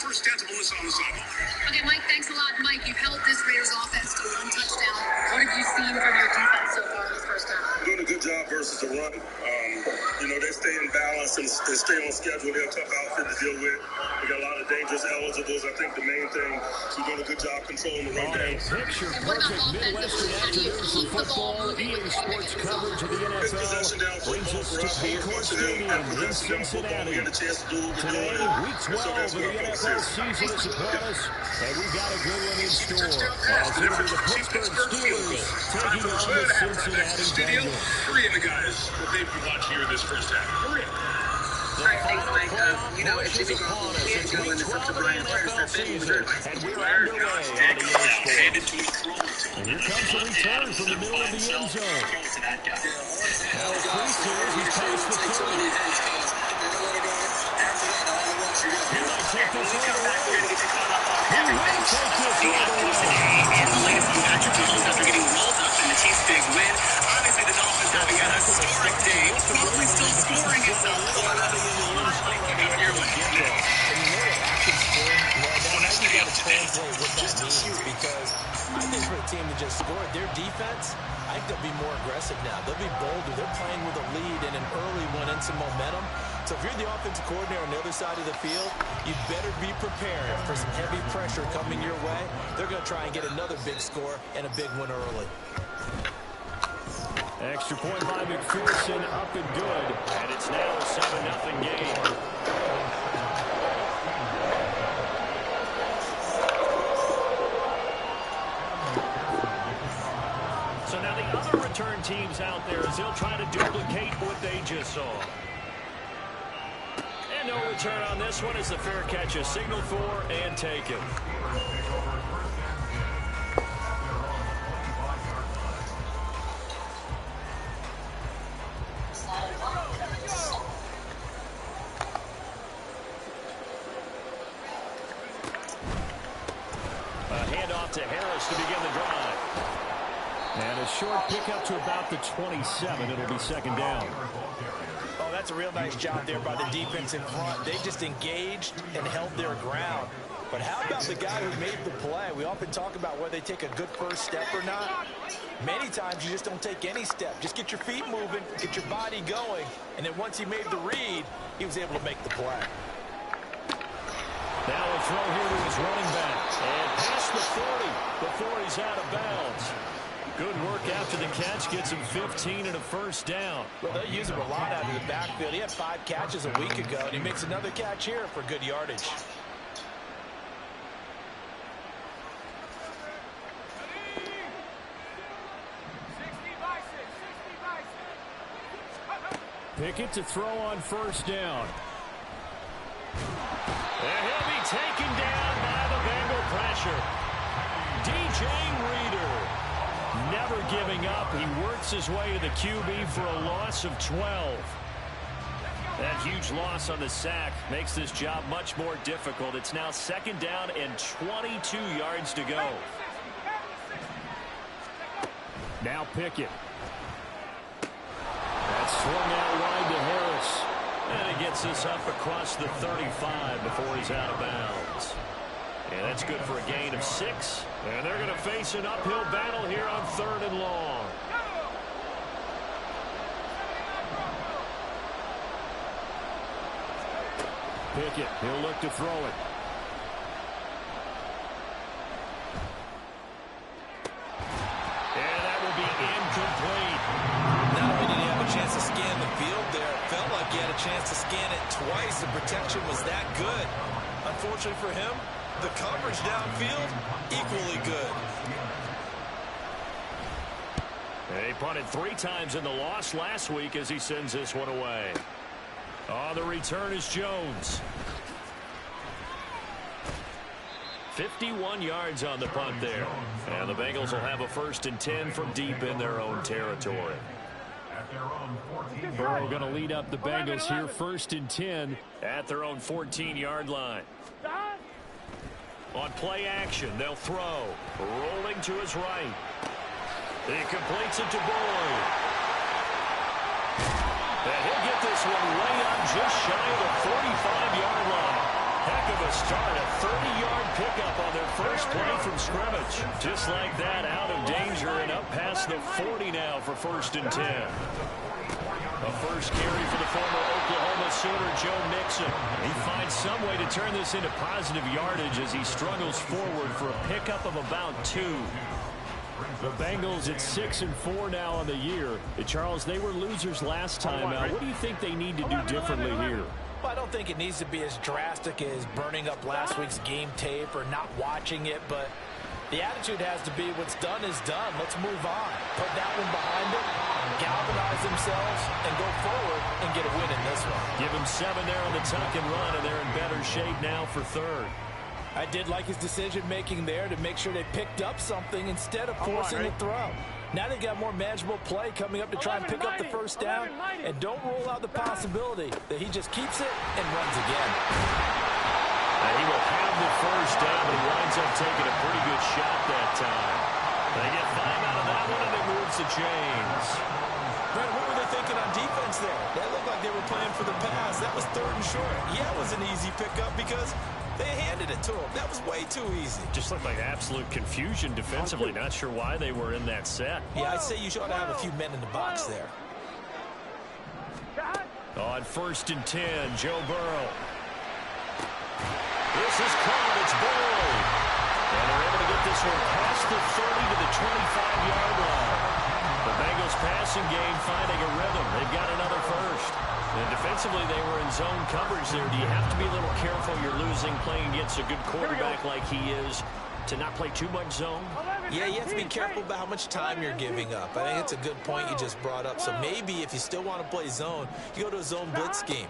first tentacleness on the sideline. Okay, Mike, thanks a lot. Mike, you've held this Raiders offense to one touchdown. What have you seen from your defense so far this first half? Doing a good job versus the run. They stay in balance and stay on schedule. They're a tough outfit to deal with. We got a lot of dangerous eligibles. I think the main thing is we're doing a good job controlling the run game. Picture perfect Midwestern afternoon for football. EA Sports coverage of the NFL brings us to Paycor Stadium in Cincinnati. Today, Week 12 of the NFL season is upon us, and we've got a good one in store. As it'll be the Pittsburgh Steelers taking on the Cincinnati Bengals. Three of the guys that they've been watching here in this first half. All right, thanks, Mike. It's typical. We can't go in this up to Brian Flores. That's it. And we're underway on EA Sports. And here comes the return from the middle of the end zone. Now a priest here, he's past the 30. He might take this all the way. He will take this all the way. And the latest congratulations after getting rolled up in the Chiefs' big win. Obviously, the Dolphins having a historic day, probably still scoring itself. Because I think for a team to just score, their defense, I think they'll be more aggressive now. They'll be bolder. They're playing with a lead and an early one and some momentum. So if you're the offensive coordinator on the other side of the field, you'd better be prepared for some heavy pressure coming your way. They're going to try and get another big score and a big one early. Extra point by McPherson, up and good. And it's now a 7-0 game. So now the other return teams out there as they'll try to duplicate what they just saw. And no return on this one as the fair catch is signaled for and taken. To Harris to begin the drive. And a short pickup to about the 27. It'll be second down. Oh, that's a real nice job there by the defense in front. They just engaged and held their ground. But how about the guy who made the play? We often talk about whether they take a good first step or not. Many times you just don't take any step. Just get your feet moving, get your body going. And then once he made the read, he was able to make the play. Now a throw here to his running back. And past the 40 before he's out of bounds. Good work after the catch. Gets him 15 and a first down. Well, they use him a lot out of the backfield. He had 5 catches a week ago, and he makes another catch here for good yardage. Pickett to throw on first down. And he'll be taken down by the Bengal pressure. DJ Reader never giving up. He works his way to the QB for a loss of 12. That huge loss on the sack makes this job much more difficult. It's now second down and 22 yards to go. Now Pickett. That's swung out wide to Harris. And he gets this up across the 35 before he's out of bounds. And that's good for a gain of 6. And they're going to face an uphill battle here on 3rd and long. Pickett, he'll look to throw it. And that will be incomplete. Not only did he have a chance to scan the field there, it felt like he had a chance to scan it twice. The protection was that good. Unfortunately for him, the coverage downfield, equally good. He punted 3 times in the loss last week as he sends this one away. On the return is Jones. 51 yards on the punt there. And the Bengals will have a 1st and 10 from deep in their own territory. Burrow going to lead up the Bengals here, 1st and 10 at their own 14-yard line. On play action, they'll throw. Rolling to his right. He completes it to Boyd. And he'll get this one way up just shy of the 45-yard line. Heck of a start, a 30-yard pickup on their first play from scrimmage. Just like that, out of danger and up past the 40 now for 1st and 10. A first carry for the former Oklahoma Sooner, Joe Mixon. He finds some way to turn this into positive yardage as he struggles forward for a pickup of about 2. The Bengals at 6-4 now on the year. Charles, they were losers last time out. What do you think they need to do differently here? Well, I don't think it needs to be as drastic as burning up last week's game tape or not watching it, but the attitude has to be what's done is done. Let's move on. Put that one behind them, galvanize themselves, and go forward and get a win in this one. Give them 7 there on the tuck and run, and they're in better shape now for 3rd. I did like his decision-making there to make sure they picked up something instead of forcing the throw. Now they got more manageable play coming up to try and pick up the first down, and don't rule out the possibility that he just keeps it and runs again. And he will have the first down, but he winds up taking a pretty good shot that time. They get 5 out of that one, and it moves the chains. Brent, what were they thinking on defense there? They looked like they were playing for the pass. That was 3rd and short. Yeah, it was an easy pickup because they handed it to him. That was way too easy. Just looked like absolute confusion defensively. Not sure why they were in that set. Yeah, I'd say you should have a few men in the box there. On 1st and 10, Joe Burrow. This is caught. It's Burrow. And they're able to get this one past the 30 to the 25-yard line. The Bengals passing game finding a rhythm. They've got another first. And defensively, they were in zone coverage there. Do you have to be a little careful? You're losing playing against a good quarterback like he is to not play too much zone? Yeah, you have to be careful about how much time you're giving up. I think it's a good point you just brought up. So maybe if you still want to play zone, you go to a zone blitz scheme.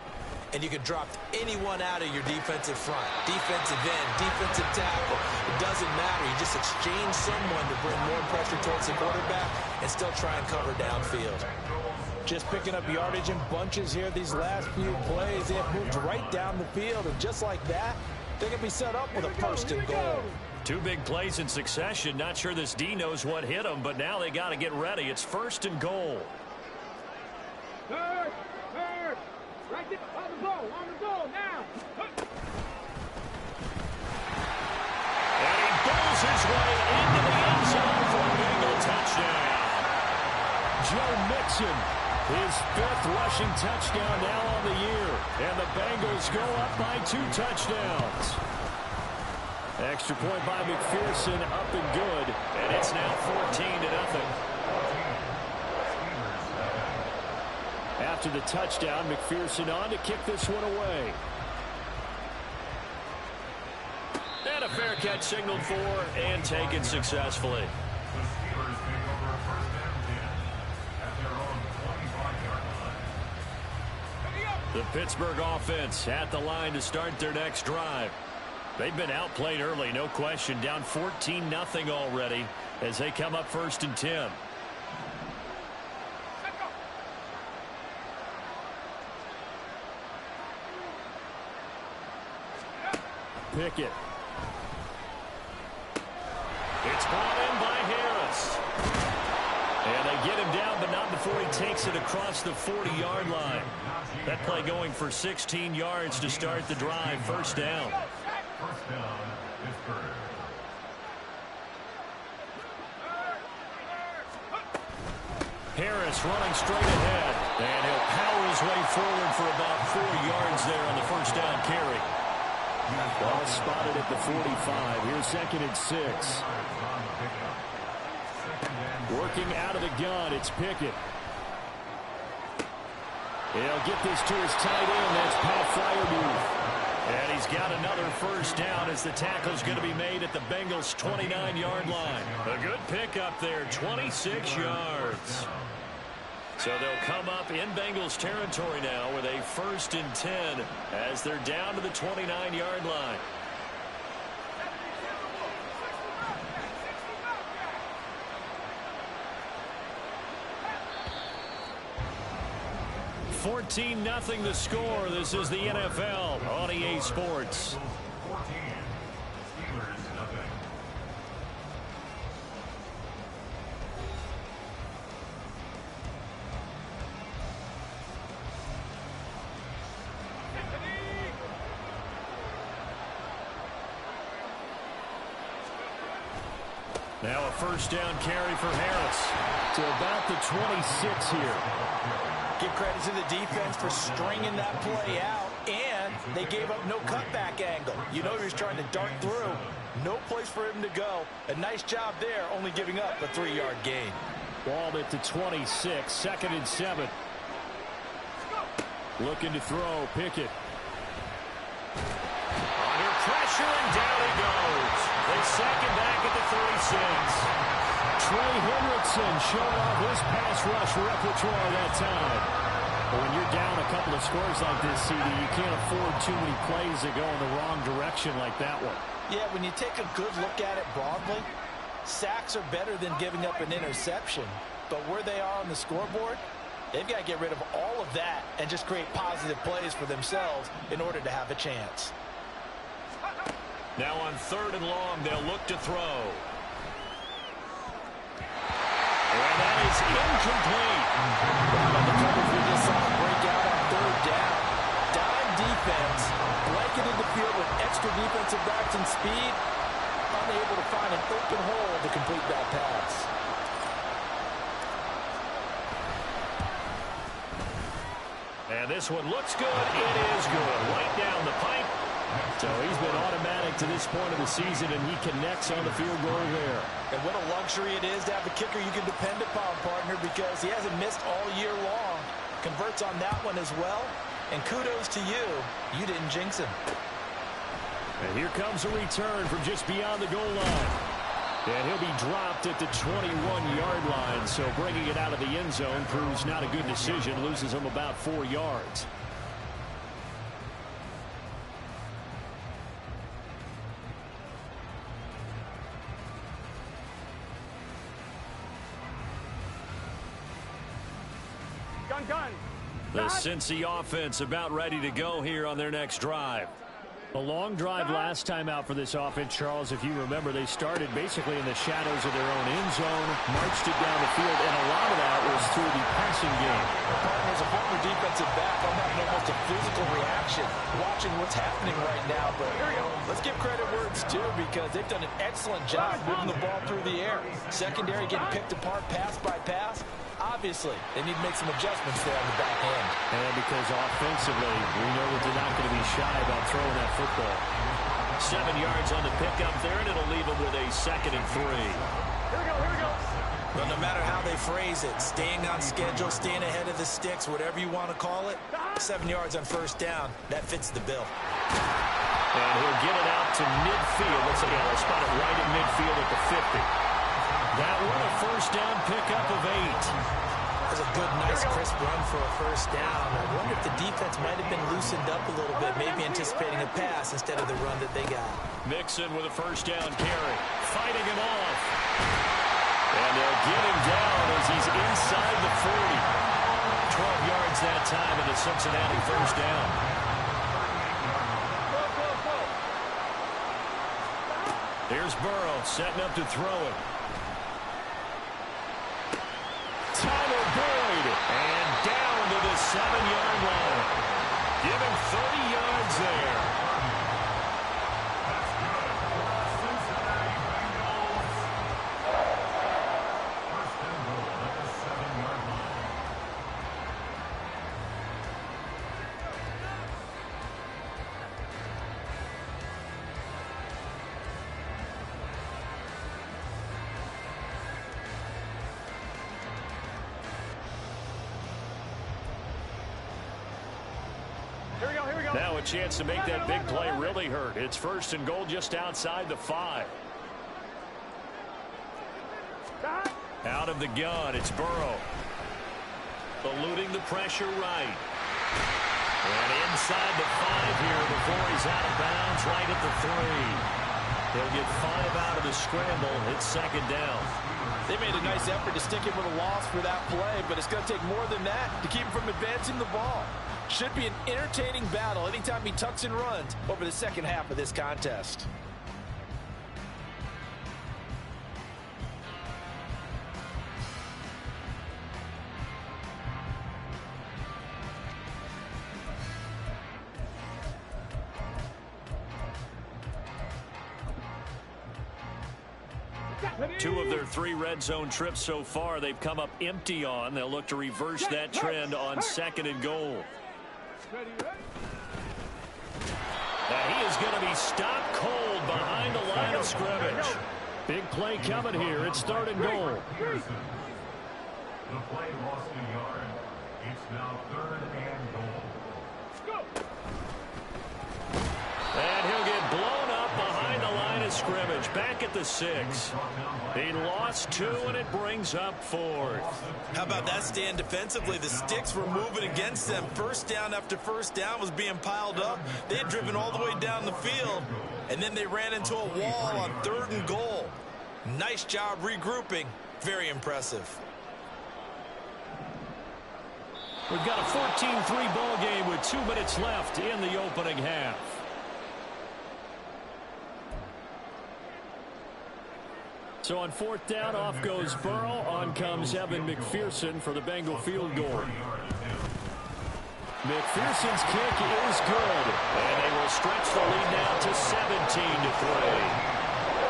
And you can drop anyone out of your defensive front. Defensive end, defensive tackle. It doesn't matter. You just exchange someone to bring more pressure towards the quarterback and still try and cover downfield. Just picking up yardage in bunches here these last few plays. They have moved right down the field. And just like that, they can be set up with a 1st and goal. 2 big plays in succession. Not sure this D knows what hit them, but now they got to get ready. It's 1st and goal. Third. Right there, on the goal, now. And he bowls his way into the end zone for a Bengal touchdown. Joe Mixon, his 5th rushing touchdown now on the year. And the Bengals go up by 2 touchdowns. Extra point by McPherson, up and good. And it's now 14-0. After the touchdown, McPherson on to kick this one away. And a fair catch signaled for and taken successfully. The Pittsburgh offense at the line to start their next drive. They've been outplayed early, no question. Down 14-0 already as they come up 1st and 10. Pickett. It's brought in by Harris. And they get him down, but not before he takes it across the 40-yard line. That play going for 16 yards to start the drive. 1st down. Harris running straight ahead. And he'll power his way forward for about 4 yards there on the 1st down carry. Ball spotted at the 45. Here's 2nd and 6. Working out of the gun, it's Pickett. He'll get this to his tight end. That's Pat Freiermuth. And he's got another 1st down as the tackle's going to be made at the Bengals' 29-yard line. A good pickup there, 26 yards. So they'll come up in Bengals territory now with a 1st and 10 as they're down to the 29-yard line. (14-0) the score. This is the NFL on EA Sports. Now a first down carry for Harris to about the 26 here. Give credit to the defense for stringing that play out, and they gave up no cutback angle. You know he was trying to dart through. No place for him to go. A nice job there, only giving up a 3-yard gain. Ball at the 26, 2nd and 7. Looking to throw, Pickett. Under pressure, and down he goes. They sack him back at the 36. Trey Hendrickson showing off his pass rush repertoire that time. But when you're down a couple of scores like this, CD, you can't afford too many plays that go in the wrong direction like that one. Yeah, when you take a good look at it broadly, sacks are better than giving up an interception. But where they are on the scoreboard, they've got to get rid of all of that and just create positive plays for themselves in order to have a chance. Now on 3rd and long, they'll look to throw. And that is incomplete. The coverage we just saw break out on 3rd down. Dime defense, blanketed the field with extra defensive backs and speed, unable to find an open hole to complete that pass. And this one looks good. It is good. Right down the pipe. So he's been automatic to this point of the season, and he connects on the field goal there. And what a luxury it is to have a kicker you can depend upon, partner, because he hasn't missed all year long. Converts on that one as well. And kudos to you. You didn't jinx him. And here comes a return from just beyond the goal line. And he'll be dropped at the 21-yard line. So bringing it out of the end zone proves not a good decision. Loses him about 4 yards. The Cincy offense about ready to go here on their next drive. A long drive last time out for this offense, Charles. If you remember, they started basically in the shadows of their own end zone, marched it down the field, and a lot of that was through the passing game. As a former defensive back, I'm having almost a physical reaction watching what's happening right now. But let's give credit where it's due, because they've done an excellent job moving the ball through the air. Secondary getting picked apart pass by pass. Obviously, they need to make some adjustments there on the back end. And because offensively, we know that they're not going to be shy about throwing that football. 7 yards on the pickup there, and it'll leave them with a 2nd and 3. Here we go. Well, no matter how they phrase it, staying on schedule, staying ahead of the sticks, whatever you want to call it, 7 yards on 1st down, that fits the bill. And he'll get it out to midfield. Let's see, they'll spot it right in midfield at the 50. That one a 1st down pickup of 8. That was a good, nice, crisp run for a 1st down. I wonder if the defense might have been loosened up a little bit, maybe anticipating a pass instead of the run that they got. Mixon with a 1st down carry, fighting him off. And they'll get him down as he's inside the 40. 12 yards that time in the Cincinnati 1st down. Here's Burrow setting up to throw it. Tyler Boyd, and down to the 7-yard line. Give him 30 yards there. Now a chance to make that big play really hurt. It's 1st and goal just outside the 5. Out of the gun, it's Burrow. Eluding the pressure right. And inside the 5 here before he's out of bounds, right at the 3. He'll get 5 out of the scramble. It's 2nd down. They made a nice effort to stick him with a loss for that play, but it's going to take more than that to keep him from advancing the ball. Should be an entertaining battle anytime he tucks and runs over the 2nd half of this contest. 2 of their 3 red zone trips so far, they've come up empty on. They'll look to reverse that trend on 2nd and goal. Now he is going to be stopped cold behind the line of scrimmage. Big play coming here. It's 3rd and goal. The play lost a yard. It's now 3rd and goal. And he'll get blown up behind the line of scrimmage. Back at the 6. He lost 2, and it brings up 4th. How about that stand defensively? The sticks were moving against them. First down after first down was being piled up. They had driven all the way down the field, and then they ran into a wall on 3rd and goal. Nice job regrouping. Very impressive. We've got a 14-3 ball game with 2 minutes left in the opening half. So on 4th down, off goes Burrow. On comes Evan McPherson for the Bengal field goal. McPherson's kick is good. And they will stretch the lead now to 17-3.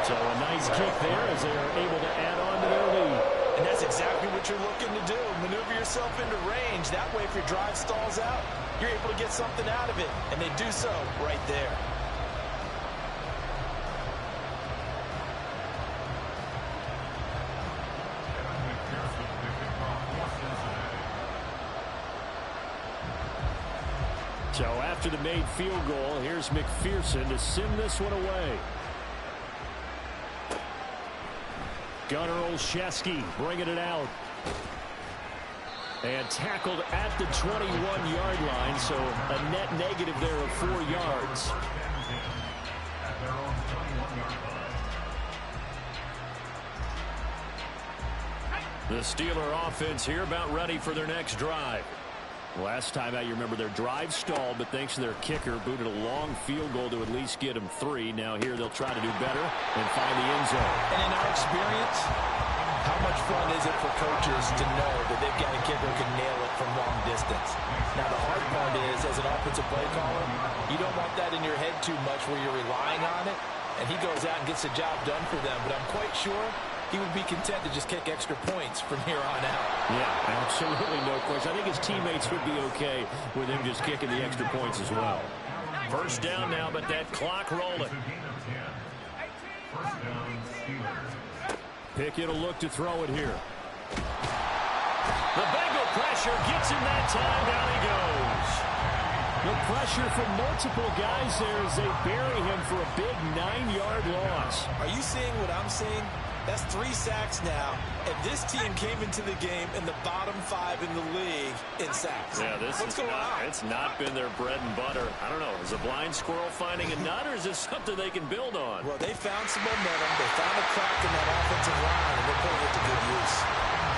So a nice kick there as they are able to add on to their lead. And that's exactly what you're looking to do. Maneuver yourself into range. That way, if your drive stalls out, you're able to get something out of it. And they do so right there. So after the made field goal, here's McPherson to send this one away. Gunnar Olszewski bringing it out. And tackled at the 21-yard line, so a net negative there of 4 yards. The Steeler offense here about ready for their next drive. Last time out, you remember their drive stalled, but thanks to their kicker, booted a long field goal to at least get them 3. Now here they'll try to do better and find the end zone. And in our experience, how much fun is it for coaches to know that they've got a kicker who can nail it from long distance? Now the hard part is, as an offensive play caller, you don't want that in your head too much where you're relying on it, and he goes out and gets the job done for them. But I'm quite sure he would be content to just kick extra points from here on out. Yeah, absolutely no question. I think his teammates would be okay with him just kicking the extra points as well. First down now, but that clock rolling. Pickett will look to throw it here. The Bengal pressure gets him that time. Down he goes. The pressure from multiple guys there as they bury him for a big 9-yard loss. Are you seeing what I'm seeing? That's 3 sacks now, and this team came into the game in the bottom 5 in the league in sacks. Yeah, What's going on? It's not been their bread and butter. I don't know. Is a blind squirrel finding a nut, or is this something they can build on? Well, they found some momentum. They found a crack in that offensive line, and they're putting it to good use.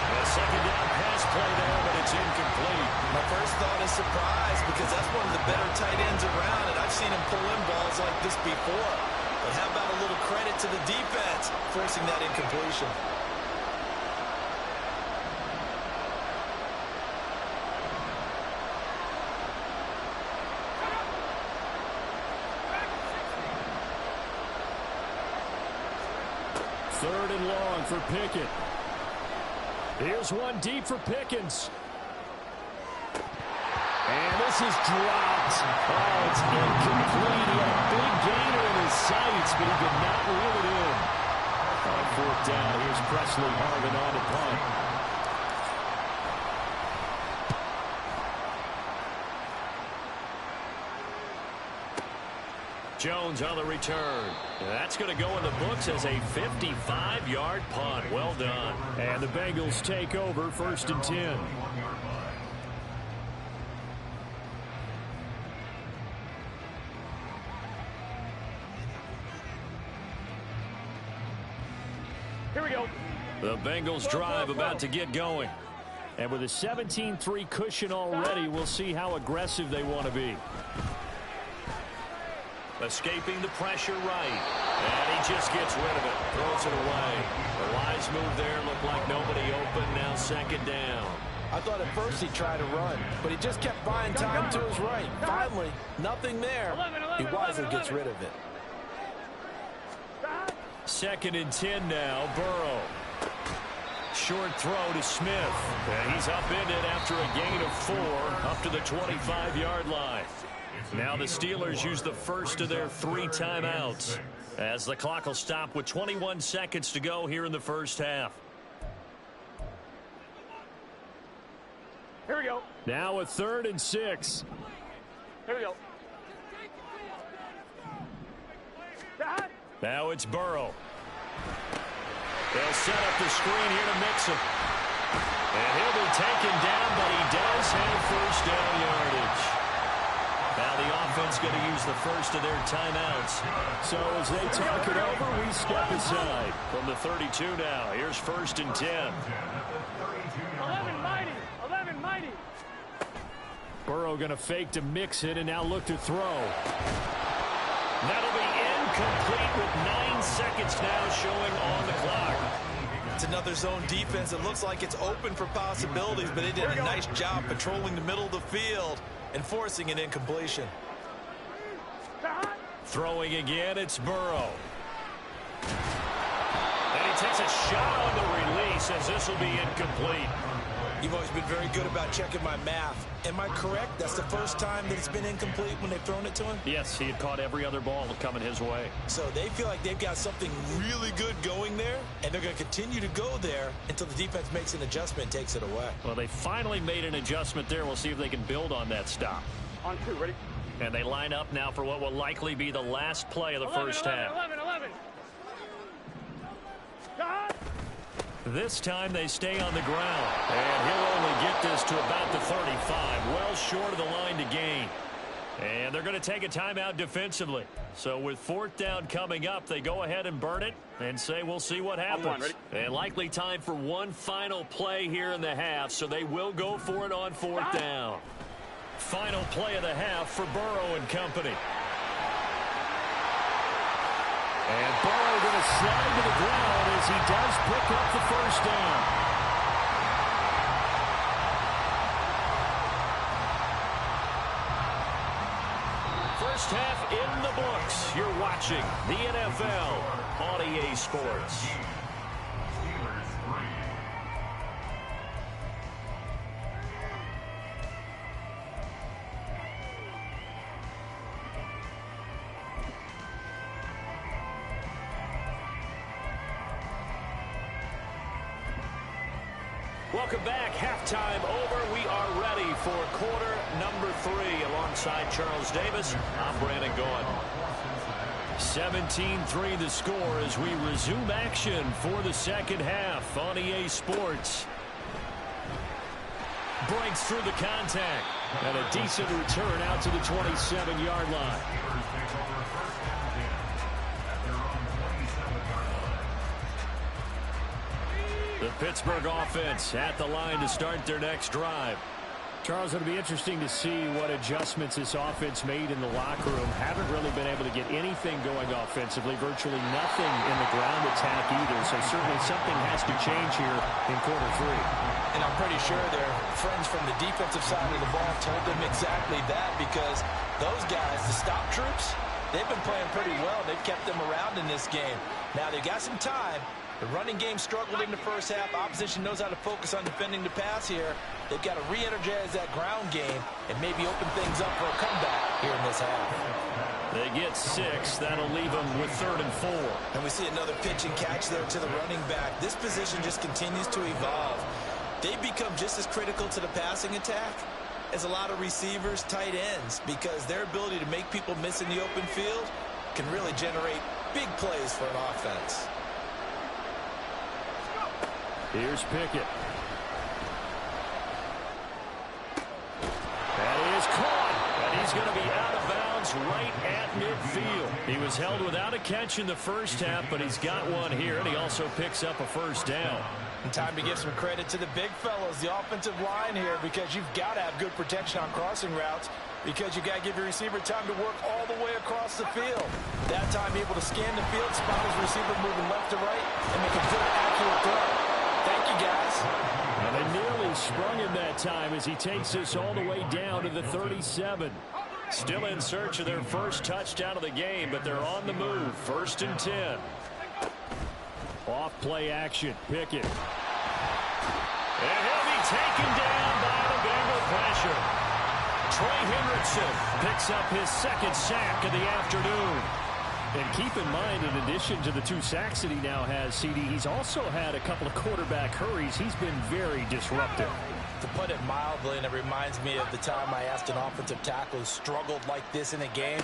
A second down pass play there, but it's incomplete. My first thought is surprise, because that's one of the better tight ends around, and I've seen him pull in balls like this before. But how about a little credit to the defense forcing that incompletion? Third and long for Pickett. Here's one deep for Pickens. And this is dropped. Oh, it's incomplete. He had a big gainer in his sights, but he could not reel it in. On 4th down, here's Presley Harvin on to punt. Jones on the return. That's going to go in the books as a 55-yard punt. Well done. And the Bengals take over 1st and 10. Here we go. The Bengals drive about to get going. And with a 17-3 cushion already, we'll see how aggressive they want to be. Escaping the pressure right. And he just gets rid of it. Throws it away. The wise move there. Looked like nobody open. Now 2nd down. I thought at first he tried to run, but he just kept buying time to his right. Finally, nothing there. He wisely gets rid of it. 2nd and 10 now. Burrow. Short throw to Smith. And he's upended after a gain of 4 up to the 25-yard line. Now the Steelers use the first of their 3 timeouts as the clock will stop with 21 seconds to go here in the first half. Here we go. Now a 3rd and 6. Here we go. Now it's Burrow. They'll set up the screen here to mix him. And he'll be taken down, but he does have first down yardage. Now the offense going to use the first of their timeouts. So as they talk it over, we step aside from the 32 now. Here's 1st and 10. 11 mighty. 11 mighty. Burrow going to fake to mix it and now look to throw. That'll be incomplete with 9 seconds now showing on the clock. It's another zone defense. It looks like it's open for possibilities, but they did a nice job patrolling the middle of the field and forcing an incompletion. Throwing again, it's Burrow. And he takes a shot on the release as this will be incomplete. You've always been very good about checking my math. Am I correct? That's the first time that it's been incomplete when they've thrown it to him? Yes, he had caught every other ball coming his way. So they feel like they've got something really good going there, and they're going to continue to go there until the defense makes an adjustment and takes it away. Well, they finally made an adjustment there. We'll see if they can build on that stop. On 2, ready? And they line up now for what will likely be the last play of the first half. 11. This time they stay on the ground. And he'll only get this to about the 35. Well short of the line to gain. And they're going to take a timeout defensively. So with 4th down coming up, they go ahead and burn it and say we'll see what happens. And likely time for one final play here in the half, so they will go for it on 4th down. Final play of the half for Burrow and company. And Burrow going to slide to the ground as he does pick up the first down. First half in the books. You're watching the NFL on EA Sports. Welcome back. Halftime over. We are ready for quarter number 3 alongside Charles Davis. I'm Brandon Gaughan. 17-3 the score as we resume action for the second half on EA Sports. Breaks through the contact and a decent return out to the 27-yard line. The Pittsburgh offense at the line to start their next drive. Charles, it'll be interesting to see what adjustments this offense made in the locker room. Haven't really been able to get anything going offensively. Virtually nothing in the ground attack either. So certainly something has to change here in quarter 3. And I'm pretty sure their friends from the defensive side of the ball told them exactly that, because those guys, the stop troops, they've been playing pretty well. They've kept them around in this game. Now they got some time. The running game struggled in the first half. Opposition knows how to focus on defending the pass here. They've got to re-energize that ground game and maybe open things up for a comeback here in this half. They get 6. That'll leave them with 3rd and 4. And we see another pitch and catch there to the running back. This position just continues to evolve. They become just as critical to the passing attack as a lot of receivers, tight ends, because their ability to make people miss in the open field can really generate big plays for an offense. Here's Pickett. That is caught, and he's going to be out of bounds right at midfield. He was held without a catch in the first half, but he's got one here, and he also picks up a first down. And time to give some credit to the big fellas, the offensive line here, because you've got to have good protection on crossing routes, because you got to give your receiver time to work all the way across the field. That time able to scan the field, spot his receiver moving left to right, and make a good, accurate throw. Thank you, guys. And they nearly sprung him that time as he takes this all the way down to the 37. Still in search of their first touchdown of the game, but they're on the move. 1st and 10. Off play action. Pickett. And he'll be taken down by the Bengal pressure. Trey Hendrickson picks up his second sack of the afternoon. And keep in mind, in addition to the 2 sacks that he now has, CD, he's also had a couple of quarterback hurries. He's been very disruptive. To put it mildly, and it reminds me of the time I asked an offensive tackle who struggled like this in a game.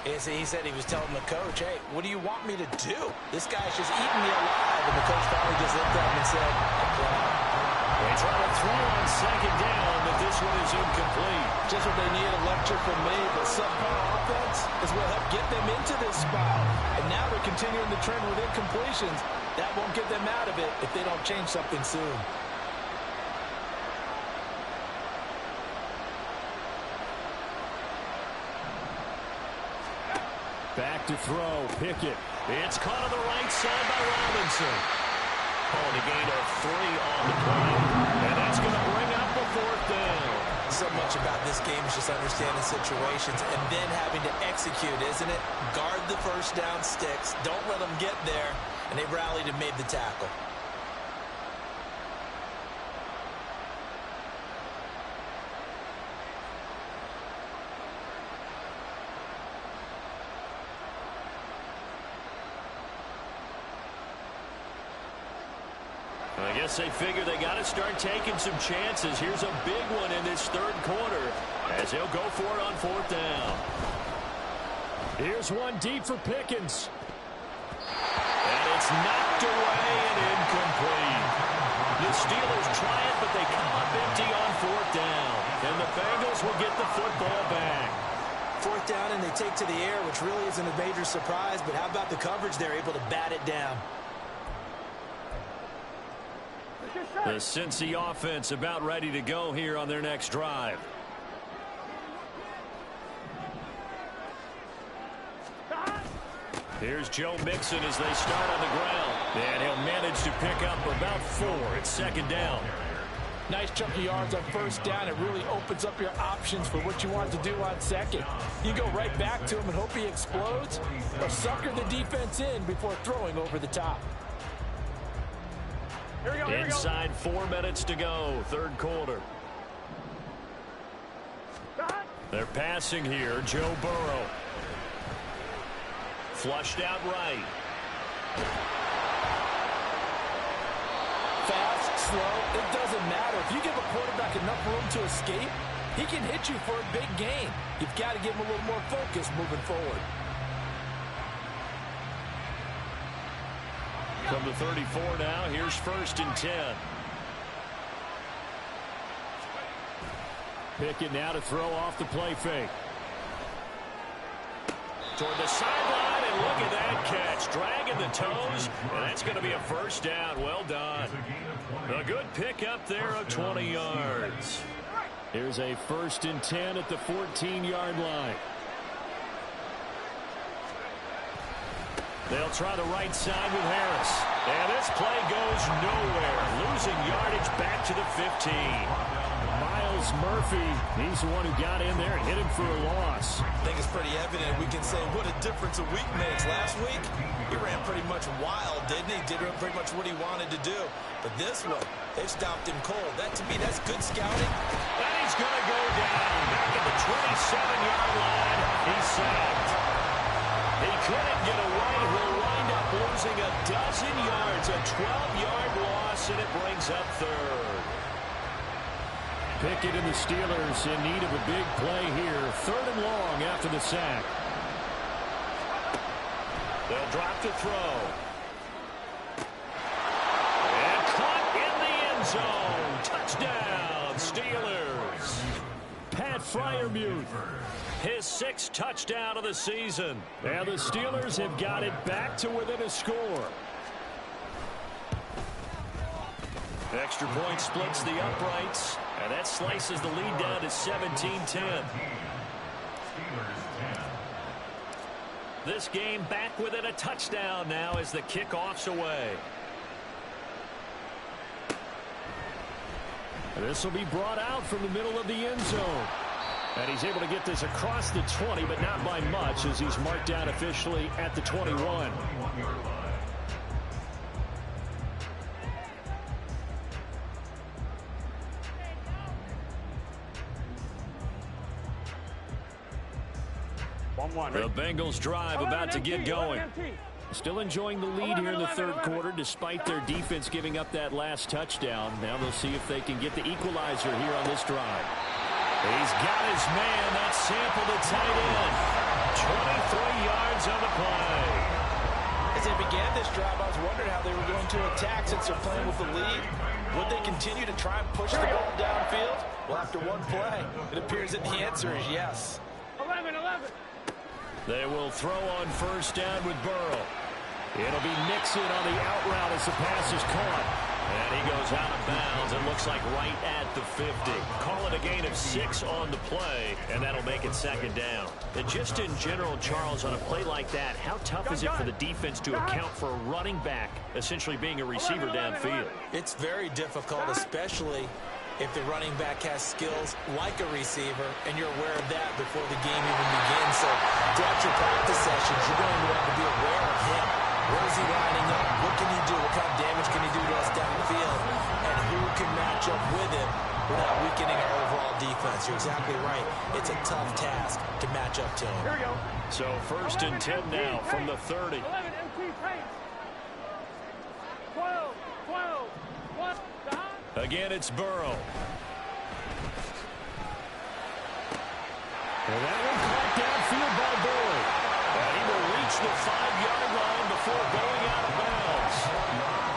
He said he was telling the coach, hey, what do you want me to do? This guy's just eating me alive. And the coach finally just looked at him and said, they try to throw on second down, but this one is incomplete. Just what they need, a lecture from me. But subpar offense is what helped get them into this spot. And now they're continuing the trend with incompletions. That won't get them out of it if they don't change something soon. Back to throw. Pickett. It's caught on the right side by Robinson. Calling a gain of 3 on the play. And that's going to bring up the 4th down. So much about this game is just understanding situations and then having to execute, isn't it? Guard the first down sticks. Don't let them get there. And they rallied and made the tackle. I guess they figure they got to start taking some chances. Here's a big one in this 3rd quarter as he'll go for it on 4th down. Here's one deep for Pickens. And it's knocked away and incomplete. The Steelers try it, but they come up empty on 4th down. And the Bengals will get the football back. 4th down and they take to the air, which really isn't a major surprise. But how about the coverage? They're able to bat it down. The Cincy offense about ready to go here on their next drive. Here's Joe Mixon as they start on the ground. And he'll manage to pick up about 4 at 2nd down. Nice chunk of yards on 1st down. It really opens up your options for what you want to do on 2nd. You go right back to him and hope he explodes, or sucker the defense in before throwing over the top. Inside 4 minutes to go, 3rd quarter. They're passing here. Joe Burrow. Flushed out right. Fast, slow, it doesn't matter. If you give a quarterback enough room to escape, he can hit you for a big gain. You've got to give him a little more focus moving forward. From the 34 now, here's 1st and 10. Pickett now to throw off the play fake. Toward the sideline, and look at that catch. Dragging the toes, and that's going to be a 1st down. Well done. A good pickup there of 20 yards. Here's a 1st and 10 at the 14-yard line. They'll try the right side with Harris. And this play goes nowhere. Losing yardage back to the 15. Myles Murphy, he's the one who got in there and hit him for a loss. I think it's pretty evident. We can say what a difference a week makes. Last week, he ran pretty much wild, didn't he? Did pretty much what he wanted to do. But this one, they stopped him cold. That, to me, that's good scouting. And he's going to go down. Back at the 27-yard line. He's sacked. He couldn't get away. He'll wind up losing a dozen yards. A 12-yard loss, and it brings up 3rd. Pickett and the Steelers in need of a big play here. 3rd and long after the sack. They'll drop to throw. And caught in the end zone. Touchdown, Steelers. Pat Freiermuth, his 6th touchdown of the season. And the Steelers have got it back to within a score. Extra point splits the uprights, and that slices the lead down to 17-10. This game back within a touchdown now as the kickoff's away. This will be brought out from the middle of the end zone. And he's able to get this across the 20, but not by much, as he's marked down officially at the 21. The Bengals drive about to get going. Still enjoying the lead here in the third quarter despite their defense giving up that last touchdown. Now they'll see if they can get the equalizer here on this drive. He's got his man. That's Sample to tight end. 23 yards on the play. As they began this drive, I was wondering how they were going to attack since they're playing with the lead. Would they continue to try and push the ball downfield? Well, after one play, it appears that the answer is yes. 11. They will throw on first down with Burrow. It'll be Mixon on the out route as the pass is caught. And he goes out of bounds. It looks like right at the 50. Call it a gain of 6 on the play, and that'll make it second down. And just in general, Charles, on a play like that, how tough is it for the defense to account for a running back essentially being a receiver downfield? It's very difficult, especially if the running back has skills like a receiver, and you're aware of that before the game even begins. So throughout your practice sessions, you're going to want to be aware of him. Where is he lining up? What can he do? What kind of damage can he do to us downfield? And who can match up with him without weakening our overall defense? You're exactly right. It's a tough task to match up to him. Here we go. So first and 10 now from the 30. 11, MT, pace. 12. 1. Again, it's Burrow. And that one caught downfield by Boyd. And he will reach the 5-yard line before going out of bounds.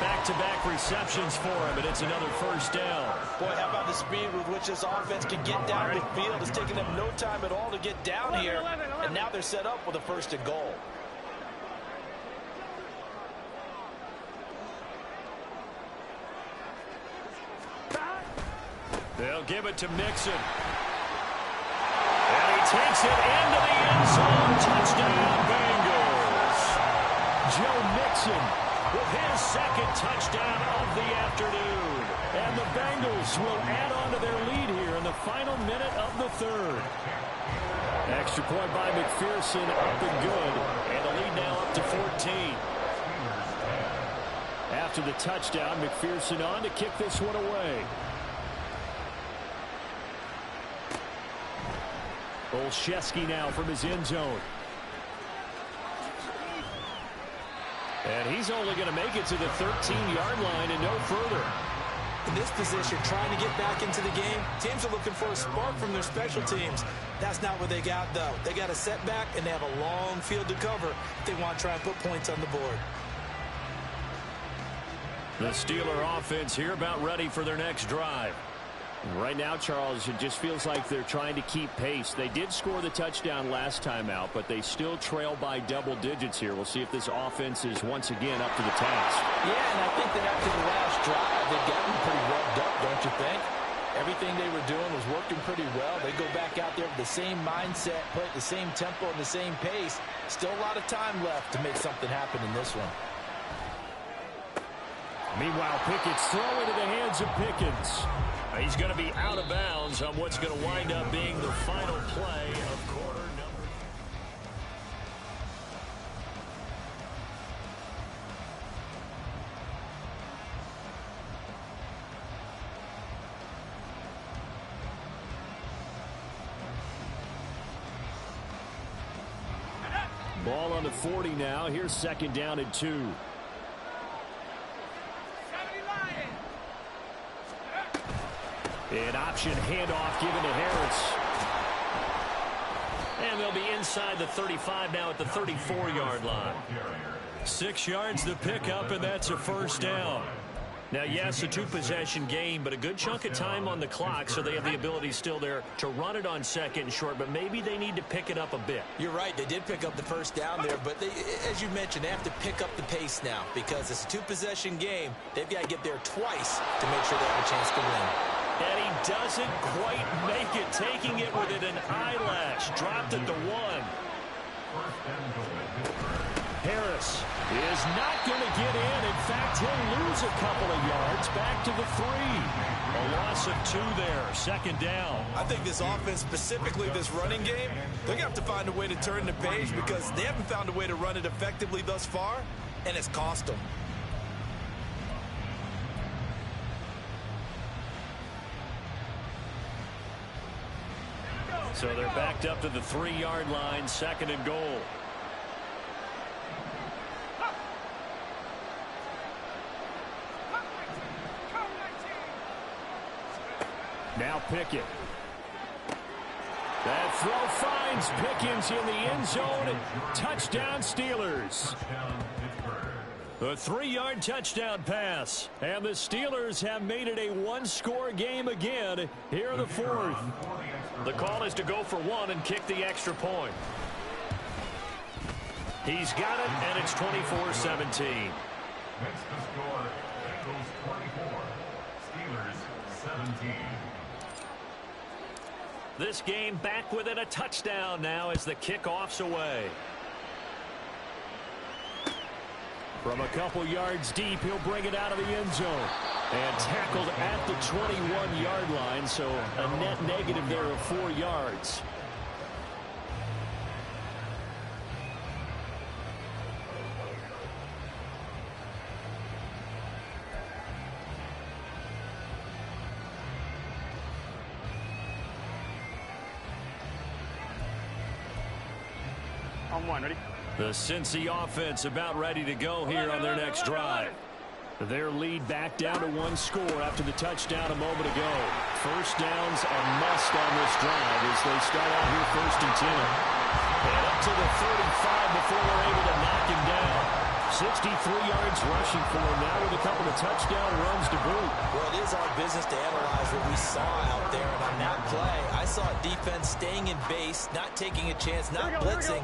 Back-to-back receptions for him, and it's another first down. Boy, how about the speed with which this offense can get down the field? It's taken them no time at all to get down here, and now they're set up with a first and goal. They'll give it to Mixon. And he takes it into the end zone. Touchdown, Bengals. Joe Mixon with his second touchdown of the afternoon. And the Bengals will add on to their lead here in the final minute of the third. Extra point by McPherson, up and good. And the lead now up to 14. After the touchdown, McPherson on to kick this one away. Olszewski now from his end zone. And he's only going to make it to the 13-yard line and no further. In this position, trying to get back into the game, teams are looking for a spark from their special teams. That's not what they got, though. They got a setback, and they have a long field to cover if they want to try and put points on the board. The Steeler offense here about ready for their next drive. Right now, Charles, it just feels like they're trying to keep pace. They did score the touchdown last time out, but they still trail by double digits here. We'll see if this offense is once again up to the task. Yeah, and I think that after the last drive, they've gotten pretty revved up, don't you think? Everything they were doing was working pretty well. They go back out there with the same mindset, play at the same tempo and the same pace. Still a lot of time left to make something happen in this one. Meanwhile, Pickett's throw into the hands of Pickens. He's going to be out of bounds on what's going to wind up being the final play of quarter number. Ball on the 40 now. Here's second down and 2. An option handoff given to Harris. And they'll be inside the 35 now at the 34-yard line. 6 yards to pick up, and that's a first down. Now, yes, a 2-possession game, but a good chunk of time on the clock, so they have the ability still there to run it on second and short, but maybe they need to pick it up a bit. You're right. They did pick up the first down there, but they, as you mentioned, they have to pick up the pace now because it's a 2-possession game. They've got to get there twice to make sure they have a chance to win. And he doesn't quite make it, taking it within an eyelash. Dropped at the 1. Harris is not going to get in. In fact, he'll lose a couple of yards back to the 3. A loss of 2 there. Second down. I think this offense, specifically this running game, they're going to have to find a way to turn the page because they haven't found a way to run it effectively thus far, and it's cost them. So they're backed up to the 3-yard line, 2nd and goal. Now Pickett. That throw finds Pickens in the end zone. Touchdown Steelers. A 3-yard touchdown pass. And the Steelers have made it a one-score game again here in the 4th. The call is to go for 1 and kick the extra point. He's got it, and it's 24-17. Next to score, Bengals 24, Steelers 17. This game back within a touchdown now as the kickoff's away. From a couple yards deep, he'll bring it out of the end zone. And tackled at the 21-yard line, so a net negative there of 4 yards. On 1, ready? The Cincy offense about ready to go here on their next drive. Their lead back down to 1 score after the touchdown a moment ago. First down's a must on this drive as they start out here 1st and 10. And up to the 35 before they're able to knock him down. 63 yards rushing for him now with a couple of touchdown runs to boot. Well, it is our business to analyze what we saw out there. And on that play, I saw defense staying in base, not taking a chance, not blitzing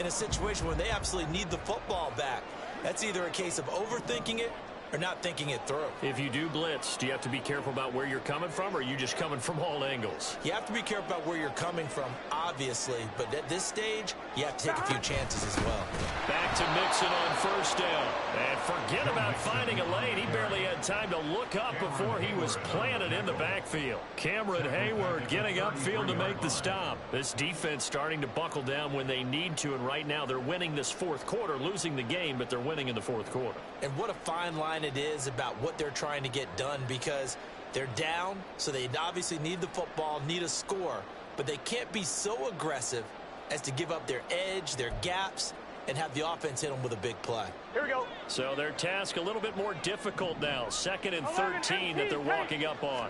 in a situation where they absolutely need the football back. That's either a case of overthinking it or not thinking it through. If you do blitz, do you have to be careful about where you're coming from, or are you just coming from all angles? You have to be careful about where you're coming from, obviously, but at this stage, you have to take a few chances as well. Back to Mixon on 1st down. And forget about finding a lane. He barely had time to look up before he was planted in the backfield. Cameron Hayward getting upfield to make the stop. This defense starting to buckle down when they need to, and right now they're winning this 4th quarter, losing the game, but they're winning in the 4th quarter. And what a fine line it is about what they're trying to get done, because they're down, so they obviously need the football, need a score, but they can't be so aggressive as to give up their edge, their gaps, and have the offense hit them with a big play. Here we go. So their task a little bit more difficult now. 2nd and 13 that they're walking up on.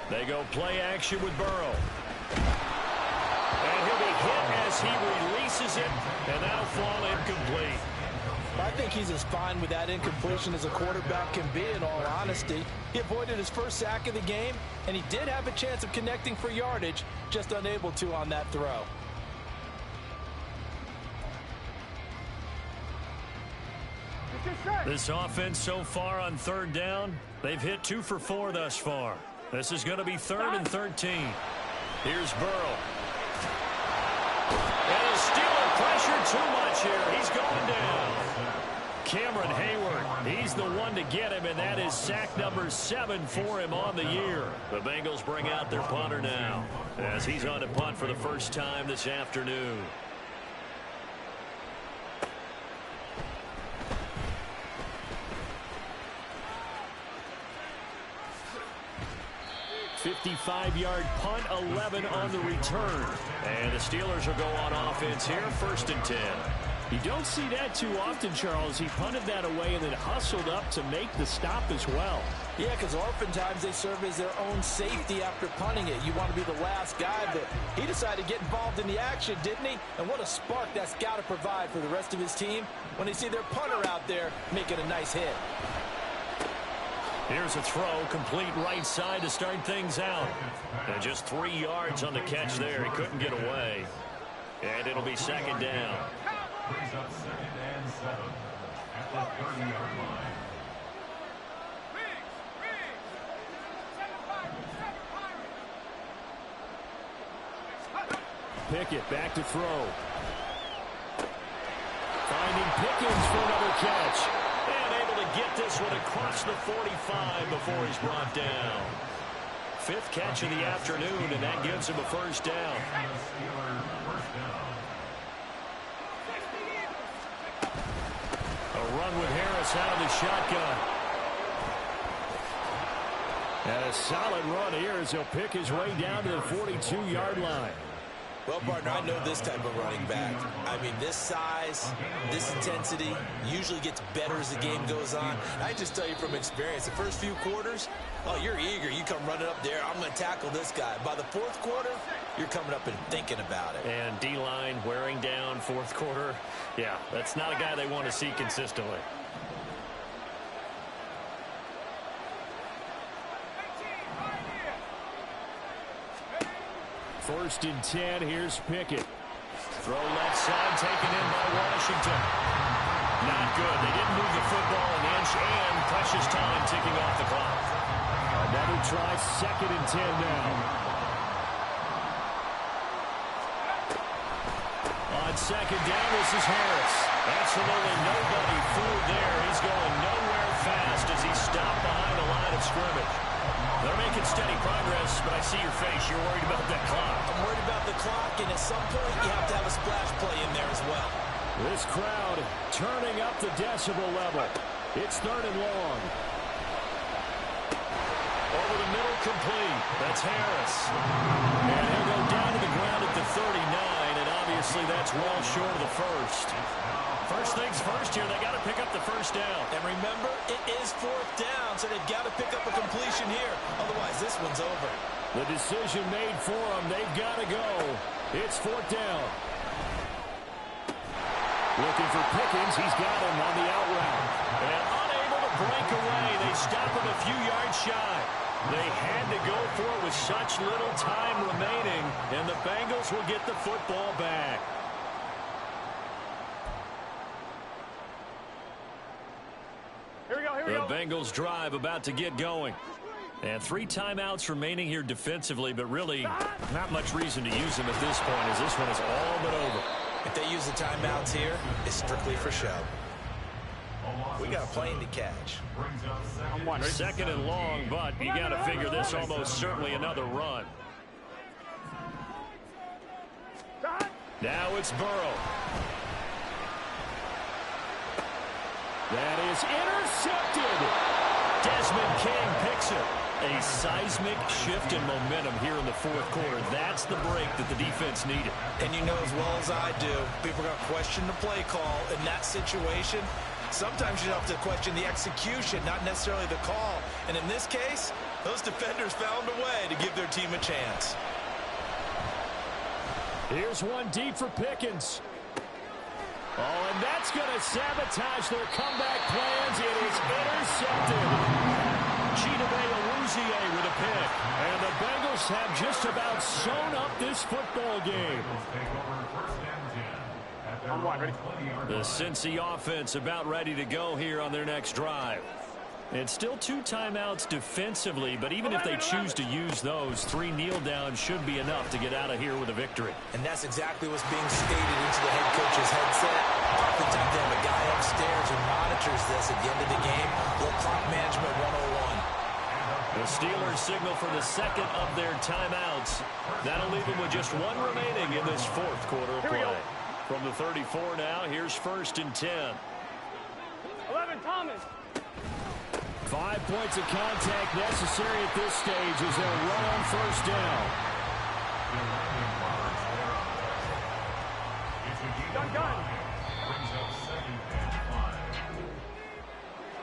They go play action with Burrow. And he'll be hit as he releases it, and that'll fall incomplete. I think he's as fine with that incompletion as a quarterback can be, in all honesty. He avoided his first sack of the game, and he did have a chance of connecting for yardage, just unable to on that throw. This offense so far on 3rd down, they've hit 2 for 4 thus far. This is going to be 3rd and 13. Here's Burrow. And the Steeler pressure too much here. He's going down. Cameron Hayward, he's the one to get him, and that is sack number 7 for him on the year. The Bengals bring out their punter now as he's on to punt for the first time this afternoon. $55-yard punt, 11 on the return. And the Steelers will go on offense here, 1st and 10. You don't see that too often, Charles. He punted that away and then hustled up to make the stop as well. Yeah, because oftentimes they serve as their own safety after punting it. You want to be the last guy, but he decided to get involved in the action, didn't he? And what a spark that's got to provide for the rest of his team when they see their punter out there making a nice hit. Here's a throw, complete right side to start things out. And just 3 yards on the catch there. He couldn't get away. And it'll be 2nd down. Brings up 2nd and 7 at the 30-yard line. Pickett back to throw. Finding Pickens for another catch. And able to get this one across the 45 before he's brought down. 5th catch of the afternoon, and that gives him a 1st down. A run with Harris out of the shotgun. And a solid run here as he'll pick his way down to the 42-yard line. Well, partner, I know this type of running back. I mean, this size, this intensity usually gets better as the game goes on. I just tell you from experience, the first few quarters, oh, you're eager. You come running up there, I'm going to tackle this guy. By the fourth quarter, you're coming up and thinking about it. And D-line wearing down fourth quarter. Yeah, that's not a guy they want to see consistently. First and 10, here's Pickett. Throw left side, taken in by Washington. Not good. They didn't move the football an inch, and precious time ticking off the clock. Another try, second and 10 now. On second down, this is Harris. Absolutely nobody fooled there. He's going nowhere fast as he's stopped behind the line of scrimmage. They're making steady progress, but I see your face. You're worried about that clock. I'm worried about the clock, and at some point, you have to have a splash play in there as well. This crowd turning up the decibel level. It's third and long. Over the middle, complete. That's Harris. And he'll go down to the ground at the 39, and obviously that's well short of the first. First things first here, they got to pick up the first down. And remember, it is fourth down, so they've got to pick up a completion here. Otherwise, this one's over. The decision made for them. They've got to go. It's fourth down. Looking for Pickens. He's got him on the out route. And unable to break away. They stop him a few yards shy. They had to go for it with such little time remaining, and the Bengals will get the football back. The Bengals drive about to get going. And 3 timeouts remaining here defensively, but really not much reason to use them at this point as this one is all but over. If they use the timeouts here, it's strictly for show. We got a plane to catch. Second and long, but you got to figure this almost certainly another run. Now it's Burrow. That is intercepted. Desmond King picks it. A seismic shift in momentum here in the fourth quarter. That's the break that the defense needed. And you know as well as I do, people are going to question the play call in that situation. Sometimes you have to question the execution, not necessarily the call. And in this case, those defenders found a way to give their team a chance. Here's one deep for Pickens. Oh, and that's going to sabotage their comeback plans. It is intercepted. Chidobe Awuzie with a pick. And the Bengals have just about sewn up this football game. The Cincy offense about ready to go here on their next drive. It's still 2 timeouts defensively, but even if they choose to use those, 3 kneel downs should be enough to get out of here with a victory. And that's exactly what's being stated into the head coach's headset. Oftentimes they have a guy upstairs who monitors this at the end of the game. Little clock management 101. The Steelers signal for the second of their timeouts. That'll leave them with just 1 remaining in this fourth quarter of play. From the 34 now, here's first and 10. 11, Thomas. 5 points of contact necessary at this stage as they'll run on first down.